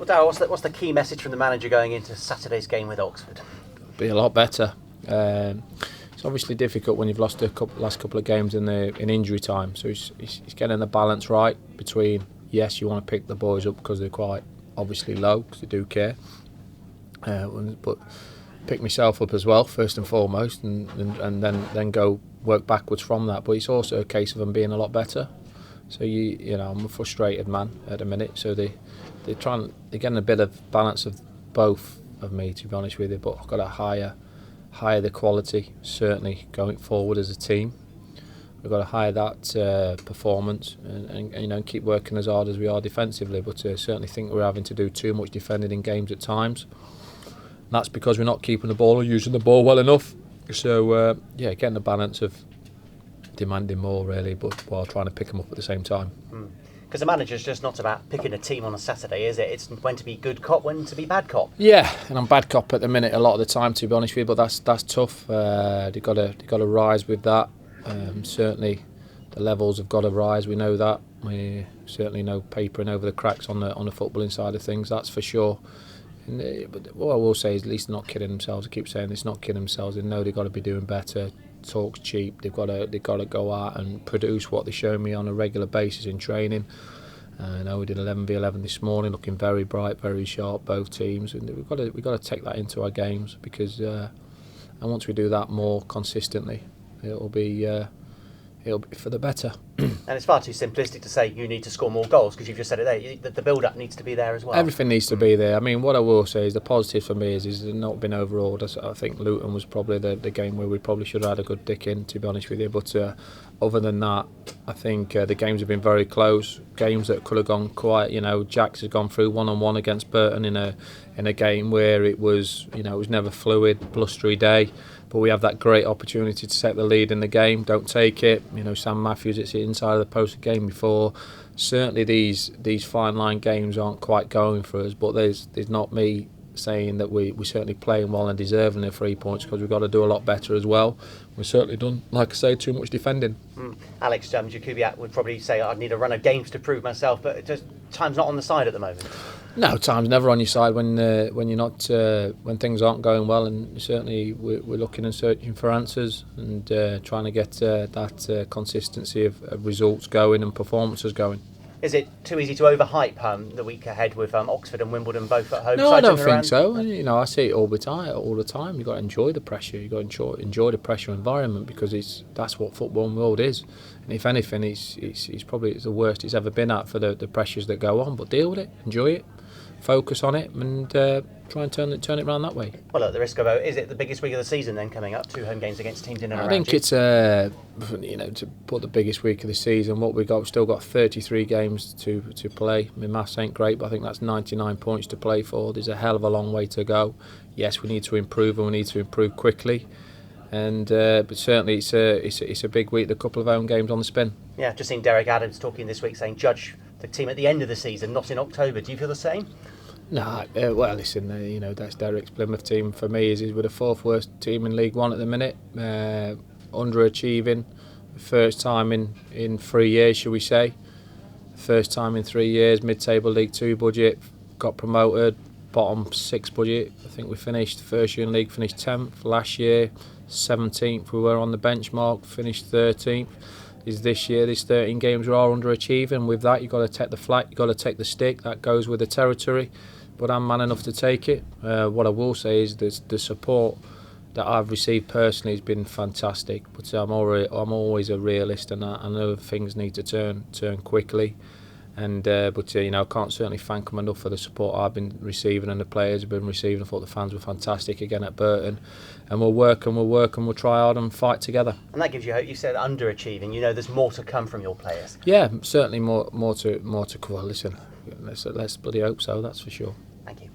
Darrell, what's the key message from the manager going into Saturday's game with Oxford? Be a lot better. It's obviously difficult when you've lost last couple of games in injury time. So he's getting the balance right between, yes, you want to pick the boys up because they're quite obviously low because they do care, but pick myself up as well first and foremost, and then go work backwards from that. But it's also a case of them being a lot better. So you know I'm a frustrated man at the minute. So they're getting a bit of balance of both of me, to be honest with you. But I've got to higher the quality certainly going forward as a team. We've got to higher that performance and you know keep working as hard as we are defensively. But I certainly think we're having to do too much defending in games at times. And that's because we're not keeping the ball or using the ball well enough. So getting the balance of demanding more really, but while trying to pick them up at the same time. Because the manager's just not about picking a team on a Saturday, is it? It's when to be good cop, when to be bad cop. Yeah, and I'm bad cop at the minute a lot of the time, to be honest with you. But that's tough. They've got to rise with that. Certainly, the levels have got to rise. We know that. We certainly know papering over the cracks on the footballing side of things. That's for sure. But what I will say is, at least they're not kidding themselves. I keep saying it's not kidding themselves. They know they've got to be doing better. Talk's cheap. They've got to go out and produce what they show me on a regular basis in training. I know we did 11v11 this morning, looking very bright, very sharp, both teams, and we've got to take that into our games because, and once we do that more consistently, it'll be for the better. And it's far too simplistic to say you need to score more goals because you've just said it there. The build-up needs to be there as well. Everything needs to be there. I mean, what I will say is the positive for me is they've not been overawed. I think Luton was probably the game where we probably should have had a good dick in, to be honest with you. But other than that, I think the games have been very close. Games that could have gone quite. You know, Jax has gone through 1-on-1 against Burton in a game where it was never fluid, blustery day. But we have that great opportunity to take the lead in the game. Don't take it. You know, Sam Matthews, it's inside of the post the game before. Certainly these fine line games aren't quite going for us, but there's not me saying that we're certainly playing well and deserving the 3 points, because we've got to do a lot better as well. We've certainly done, like I say, too much defending. Alex Jakubiak would probably say I'd need a run of games to prove myself, but just time's not on the side at the moment. No, time's never on your side when you're not when things aren't going well, and certainly we're looking and searching for answers and trying to get that consistency of results going and performances going. Is it too easy to overhype the week ahead with Oxford and Wimbledon both at home? No, I don't think so. You know, I see it all the time. You've got to enjoy the pressure. You've got to enjoy the pressure environment, because that's what football world is. And if anything, it's probably the worst it's ever been at for the pressures that go on. But deal with it, enjoy it, focus on it, and try and turn it around that way. Well, at the risk of is it the biggest week of the season then coming up? 2 home games against teams in and around. I think it's to put the biggest week of the season. What we've still got 33 games to play. My maths ain't great, but I think that's 99 points to play for. There's a hell of a long way to go. Yes, we need to improve, and we need to improve quickly. And but certainly it's a big week. A couple of home games on the spin. Yeah, just seen Derek Adams talking this week saying judge the team at the end of the season, not in October. Do you feel the same? No, well, listen, that's Derek's Plymouth team. For me, is we're the 4th worst team in League One at the minute, underachieving, first time in 3 years, shall we say. First time in 3 years, mid-table League 2 budget, got promoted, bottom 6 budget. I think we finished first year in League, finished 10th. Last year, 17th, we were on the benchmark, finished 13th. Is this year, these 13 games we are underachieving. With that, you've got to take the flak, you've got to take the stick. That goes with the territory. But I'm man enough to take it. What I will say is the support that I've received personally has been fantastic. But I'm always a realist, and I know things need to turn quickly. And I can't certainly thank them enough for the support I've been receiving and the players have been receiving. I thought the fans were fantastic again at Burton. And we'll work and we'll try hard and fight together. And that gives you hope. You said underachieving. There's more to come from your players. Yeah, certainly more to come. Well, listen, let's bloody hope so. That's for sure. Thank you.